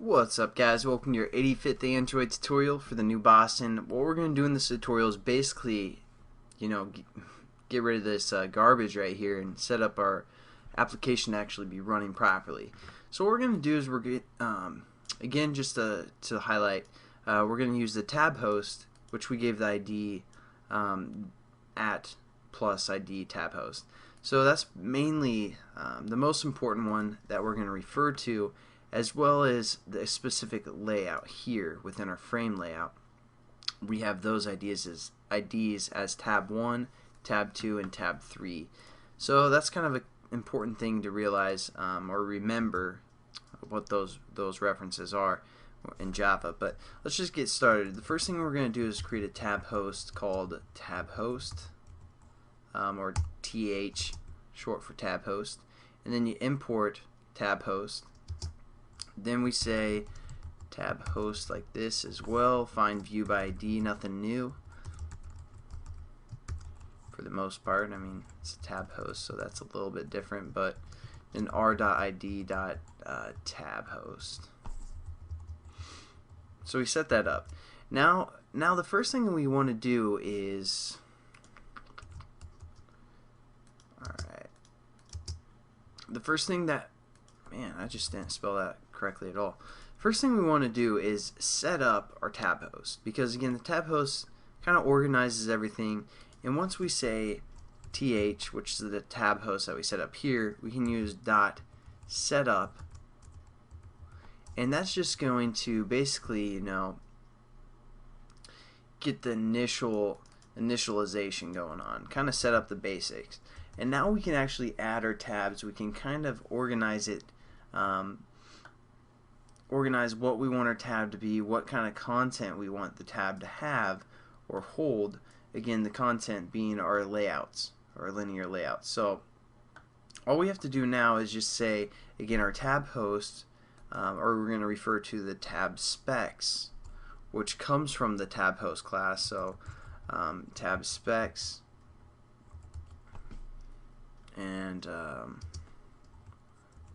What's up, guys? Welcome to your 85th Android tutorial for the new Boston. What we're going to do in this tutorial is basically, get rid of this garbage right here and set up our application to actually be running properly. So what we're going to do is again, just to highlight, we're going to use the TabHost, which we gave the ID at plus ID TabHost. So that's mainly the most important one that we're going to refer to, as well as the specific layout here within our frame layout. We have those IDs as tab 1, tab 2, and tab 3. So that's kind of an important thing to realize or remember what those references are in Java. But let's just get started. The first thing we're going to do is create a tab host called TabHost, or TH, short for TabHost, and then you import TabHost. Then we say TabHost like this as well. Find view by ID, nothing new for the most part. I mean, it's a TabHost, so that's a little bit different, but then r.id.tabhost. So we set that up. Now the first thing we want to do is, alright, the first thing that, man, I just didn't spell that correctly at all. First thing we want to do is set up our TabHost, because again, the TabHost kind of organizes everything, and once we say th, which is the TabHost that we set up here, we can use .setup, and that's just going to basically, get the initialization going on, kind of set up the basics. And now we can actually add our tabs. We can kind of organize it, organize what we want our tab to be, what kind of content we want the tab to have or hold. Again, the content being our layouts, our linear layouts. So all we have to do now is just say, again, our tab host, or we're going to refer to the tab specs, which comes from the tab host class. So tab specs, and we're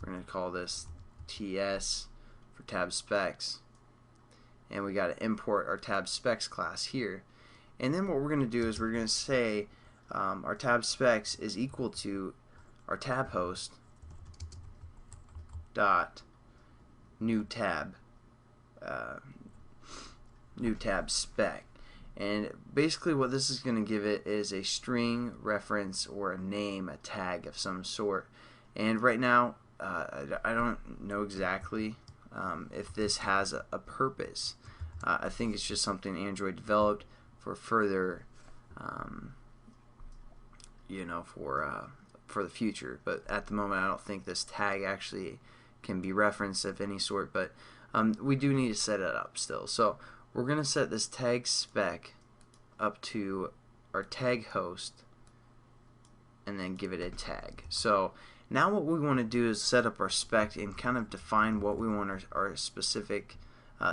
going to call this TS for tab specs, and we got to import our tab specs class here. And then what we're going to do is we're going to say our tab specs is equal to our tab host dot new tab spec. And basically what this is going to give it is a string reference or a name, a tag of some sort. And right now I don't know exactly if this has a purpose. I think it's just something Android developed for further, for the future. But at the moment, I don't think this tag actually can be referenced of any sort. But we do need to set it up still. So we're going to set this tag spec up to our tag host, and then give it a tag. So now what we want to do is set up our spec and kind of define what we want our specific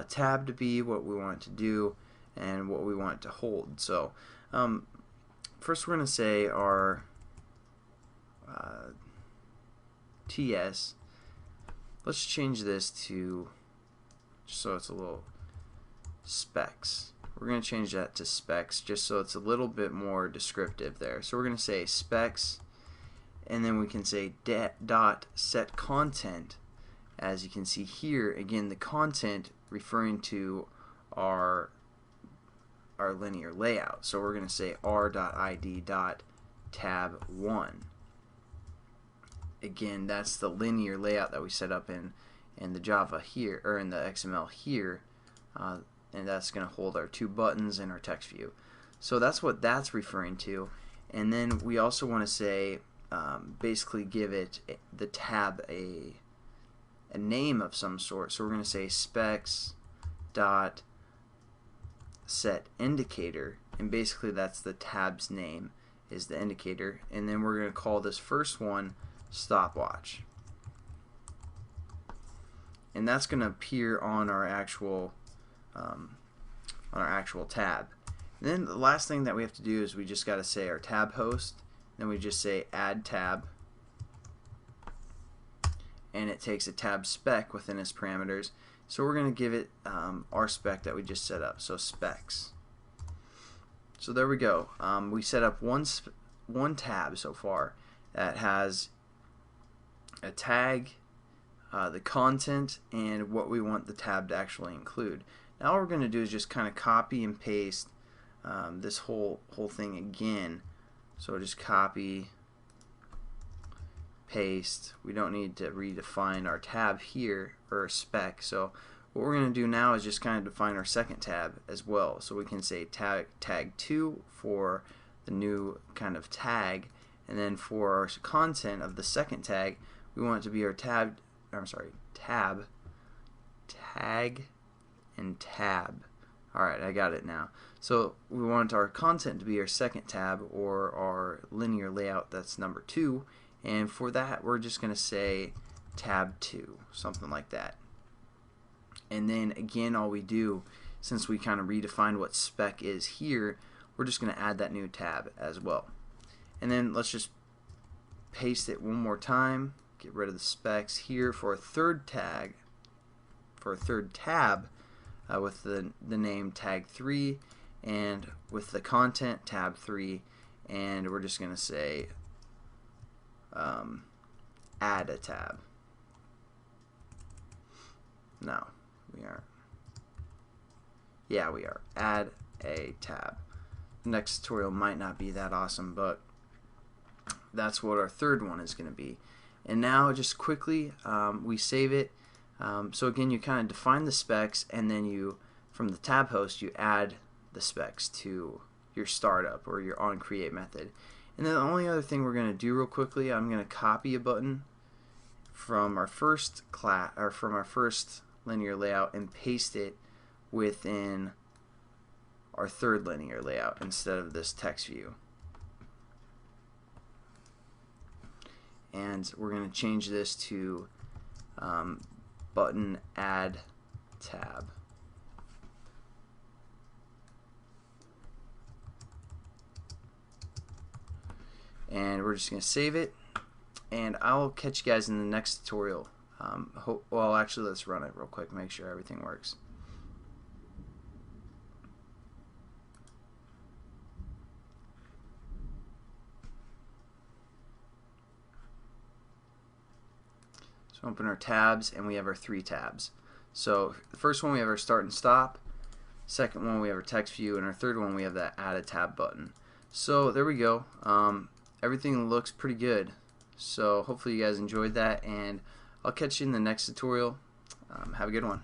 tab to be, what we want it to do, and what we want it to hold. So first we're going to say our TS. Let's change this to, just so it's a little, specs. We're going to change that to specs just so it's a little bit more descriptive there. So we're going to say specs, and then we can say dot set content. As you can see here, again, the content referring to our linear layout. So we're going to say r.id.tab1. Again, that's the linear layout that we set up in the Java here, or in the XML here, and that's going to hold our two buttons and our text view. So that's what that's referring to. And then we also want to say, basically give it, the tab, a name of some sort. So we're going to say specs dot set indicator, and basically that's the tab's name, is the indicator. And then we're going to call this first one stopwatch, and that's going to appear on our actual tab. And then the last thing that we have to do is we just got to say our tab host, then we just say add tab, and it takes a tab spec within its parameters, So we're going to give it our spec that we just set up, so specs. So there we go. We set up one tab so far that has a tag, the content, and what we want the tab to actually include. Now all we're going to do is just kind of copy and paste this whole thing again. So just copy, paste. We don't need to redefine our tab here, or spec. So what we're going to do now is just kind of define our second tab as well. So we can say tag 2 for the new kind of tag, and then for our content of the second tag, we want it to be our tab, tag, and tab. Alright, I got it now. So we want our content to be our second tab, or our linear layout, that's number 2, and for that we're just going to say tab 2, something like that. And then again, all we do, since we kind of redefined what spec is here, we're just going to add that new tab as well. And then let's just paste it one more time, get rid of the specs here for a third tag, for a third tab, with the name tag 3, and with the content tab 3, and we're just going to say add a tab. No, we aren't. Yeah, we are. Add a tab. The next tutorial might not be that awesome, but that's what our third one is going to be. And now just quickly, we save it. So again, you kind of define the specs, and then you, from the TabHost, you add the specs to your startup or your onCreate method. And then the only other thing we're going to do real quickly, I'm going to copy a button from our first class, or from our first linear layout, and paste it within our third linear layout instead of this text view. And we're going to change this to button add tab. And we're just going to save it, and I'll catch you guys in the next tutorial. Well, actually, let's run it real quick, make sure everything works. So open our tabs, and we have our 3 tabs. So the first one we have our start and stop, second one we have our text view, and our third one we have that add a tab button. So there we go. Everything looks pretty good. So hopefully you guys enjoyed that, and I'll catch you in the next tutorial. Have a good one.